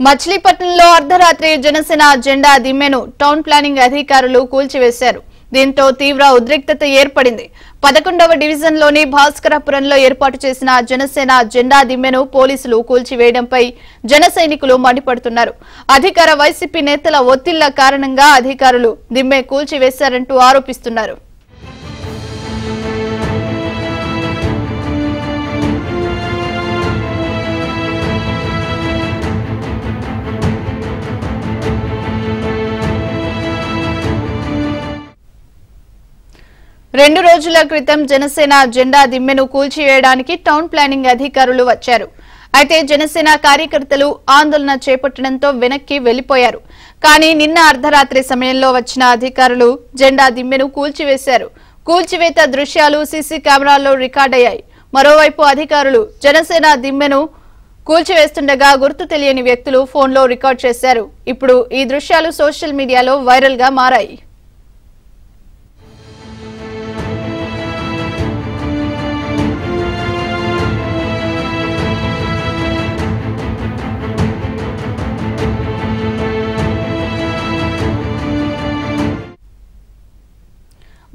మచిలీపట్నంలో అర్ధరాత్రి జనసేన జెండా దిమ్మెను టౌన్ ప్లానింగ్ అధికారులు కూల్చివేశారు. దీంతో తీవ్ర ఉద్రిక్తత ఏర్పడింది. 11వ డివిజన్లోని భాస్కరపురంలో ఏర్పాటు చేసిన జనసేన జెండా దిమ్మెను పోలీసులు కూల్చివేయడంపై జన సైనికులు మండిపడుతున్నారు. అధికార వైసీపీ నేతల ఒత్తిళ్ల కారణంగా అధికారులు దిమ్మె కూల్చివేశారంటూ ఆరోపిస్తున్నారు. రెండు రోజుల క్రితం జనసేన జెండా దిమ్మెను కూల్చివేయడానికి టౌన్ ప్లానింగ్ అధికారులు వచ్చారు. అయితే జనసేన కార్యకర్తలు ఆందోళన చేపట్టడంతో వెనక్కి వెళ్లిపోయారు. కానీ నిన్న అర్ధరాత్రి సమయంలో వచ్చిన అధికారులు జెండా దిమ్మెను కూల్చివేశారు. కూల్చివేత దృశ్యాలు సీసీ కెమెరాల్లో రికార్డయ్యాయి. మరోవైపు అధికారులు జనసేన దిమ్మెను కూల్చివేస్తుండగా గుర్తు తెలియని వ్యక్తులు ఫోన్లో రికార్డ్ చేశారు. ఇప్పుడు ఈ దృశ్యాలు సోషల్ మీడియాలో వైరల్ గా మారాయి.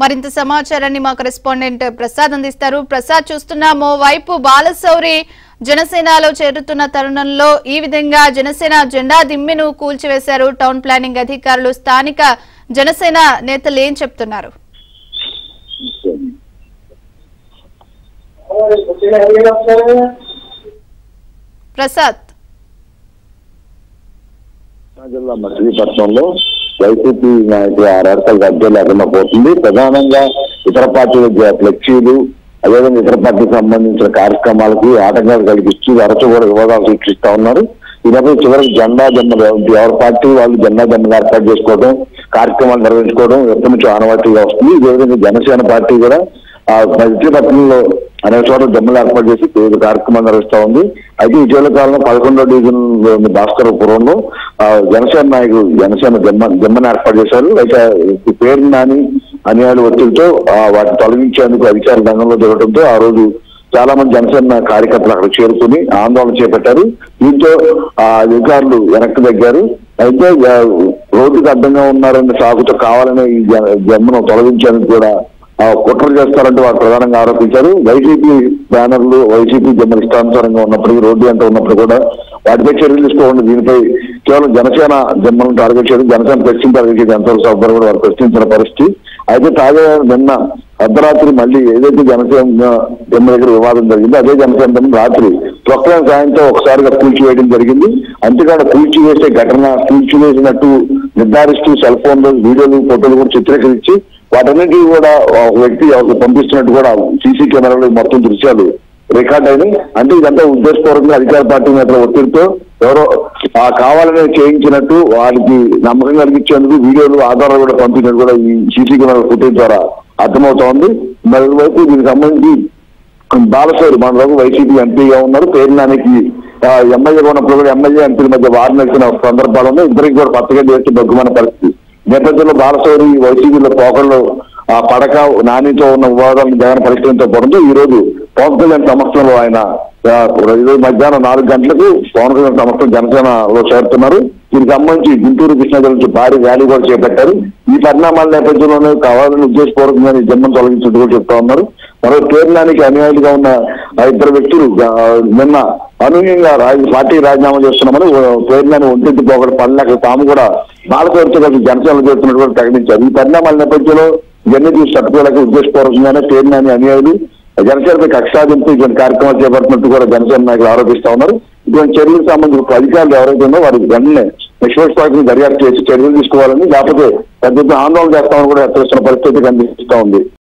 మరింత సమాచారాన్ని మా కరెస్పాండెంట్ ప్రసాద్ అందిస్తారు. ప్రసాద్, చూస్తున్నాము వైపు బాలశౌరి జనసేనలో చేరుతున్న తరుణంలో ఈ విధంగా జనసేన జెండా దిమ్మెను కూల్చివేశారు టౌన్ ప్లానింగ్ అధికారులు. స్థానిక జనసేన నేతలు ఏం చెప్తున్నారు? ప్రసాద్, జిల్లా మచిలీపట్నంలో వైసీపీ నాయకులు ఆరాటలు రాజ్యం లేకుండా పోతుంది. ప్రధానంగా ఇతర పార్టీల ఫ్లెక్సీలు, అదేవిధంగా ఇతర పార్టీకి సంబంధించిన కార్యక్రమాలకు ఆటంకాలు కలిగిస్తూ తరచూ కూడా వివాదాలు సృష్టిస్తా ఉన్నారు. ఈ నేపథ్యంలో చివరికి జెండా జమ్మలు ఎవరి పార్టీ వాళ్ళు జెండా జమ్మలు ఏర్పాటు చేసుకోవడం, కార్యక్రమాలు నిర్వహించుకోవడం ఎప్పటి నుంచో ఆనవాయితీగా వస్తుంది. ఇదేవిధంగా జనసేన పార్టీ కూడా మచిలీపట్నంలో అనేక చోట్ల జమ్మలు ఏర్పాటు చేసి వివిధ కార్యక్రమాలు నిర్వహిస్తా ఉంది. అయితే ఇటీవల కాలంలో 11వ డివిజన్ భాస్కరపురంలో జనసేన నాయకులు జనసేన జమ్మను ఏర్పాటు చేశారు. అయితే పేరు నాని అనుయాయుల ఒత్తిడితో వాటిని తొలగించేందుకు అధికారులు రంగంలో దిగడంతో ఆ రోజు చాలా మంది జనసేన కార్యకర్తలు అక్కడ చేరుకుని ఆందోళన చేపట్టారు. దీంతో అధికారులు వెనక్కి తగ్గారు. అయితే రోడ్డుకు అడ్డంగా ఉన్నారని సాగుతో కావాలనే ఈ జమ్మను తొలగించేందుకు కూడా కుట్రలు చేస్తారంటూ వారు ప్రధానంగా ఆరోపించారు. వైసీపీ బ్యానర్లు, వైసీపీ జమ్మలు ఇష్టానుసారంగా ఉన్నప్పుడు, రోడ్డు వెంట ఉన్నప్పుడు కూడా వాటిపై చర్యలు తీసుకోండి. దీనిపై కేవలం జనసేన జమ్మలను టార్గెట్ చేయడం, జనసేన ప్రశ్న టార్గెట్ చేయడం ఎంతవరకు సభ్యులు కూడా వారు ప్రశ్నించిన పరిస్థితి. అయితే తాజాగా నిన్న అర్ధరాత్రి మళ్ళీ ఏదైతే జనసేన జమ్మ దగ్గర వివాదం జరిగిందో అదే జనసేన జమ్మ రాత్రి ప్రొక్లైన్ సాయంతో ఒకసారిగా కూల్చివేయడం జరిగింది. అంతేకాదు కూల్చివేసే ఘటన కూల్చివేసినట్టు నిర్ధారిస్తూ సెల్ ఫోన్లు, వీడియోలు, ఫోటోలు కూడా చిత్రీకరించి వాటన్నిటి కూడా ఒక వ్యక్తి పంపిస్తున్నట్టు కూడా సీసీ కెమెరాలో మొత్తం దృశ్యాలు రికార్డ్ అయినాయి. అంటే ఇదంతా ఉద్దేశపూర్వకంగా అధికార పార్టీ నేతల ఒత్తిడితో ఎవరో కావాలనే చేయించినట్టు వారికి నమ్మకం కలిగించేందుకు వీడియోలు, ఆధారాలు కూడా పంపినట్టు కూడా ఈ సీసీ కెమెరా ఫుటేజ్ ద్వారా అర్థమవుతోంది. మరోవైపు దీనికి సంబంధించి బాలశౌరి మనలోకి వైసీపీ ఎంపీగా ఉన్నారు. పేరు నానికి ఎమ్మెల్యేగా ఉన్నప్పుడు కూడా ఎమ్మెల్యే ఎంపీల మధ్య వారు నడిచిన సందర్భాలలో ఇద్దరికి కూడా పచ్చగా చేసి బగ్గుమన్న పరిస్థితి నేపథ్యంలో బాలశౌరి వైసీపీలో పోకళ్ళు పడక నానితో ఉన్న వివాదాలను జగన్ పరిష్కరించకపోవడంతో ఈ రోజు పవన్ కళ్యాణ్ సమక్షంలో ఆయన ఈరోజు మధ్యాహ్నం 4 గంటలకు పవన్ కళ్యాణ్ సమక్షం జనసేనలో చేరుతున్నారు. దీనికి సంబంధించి గుంటూరు కృష్ణా జిల్లా నుంచి భారీ ర్యాలీ కూడా చేపట్టారు. ఈ పరిణామాల నేపథ్యంలోనే కావాలని ఉద్దేశపూర్వకంగా జమ్మను తొలగించినట్టు కూడా చెప్తా ఉన్నారు. మరో కేరళానికి అనుయాయులుగా ఉన్న ఇద్దరు వ్యక్తులు నిన్న అనూహ్యంగా పార్టీ రాజీనామా చేస్తున్నామని కేరళాన్ని ఒంటింటి పోకడ పడలేక తాము కూడా బాలశౌరితో కలిసి జనసేనలో చేస్తున్నట్టు కూడా ప్రకటించారు. ఈ పరిణామాల నేపథ్యంలో ఇవన్నీ చూసి తట్టుకోలేక ఉద్దేశపూర్వకంగానే కేరళాని అనుయాయులు జనసేనపై కక్షాదింపు ఇటువంటి కార్యక్రమాలు చేపడుతున్నట్టు కూడా జనసేన నాయకులు ఆరోపిస్తా ఉన్నారు. ఇటువంటి చర్యలకు సంబంధించిన అధికారులు ఎవరైతే ఉన్నో వారికి వెంటనే నిష్పక్షపాతంగా దర్యాప్తు చేసి చర్యలు తీసుకోవాలని, లేకపోతే పెద్ద ఆందోళన చేస్తామని కూడా హెచ్చరిస్తున్న పరిస్థితి కనిపిస్తా ఉంది.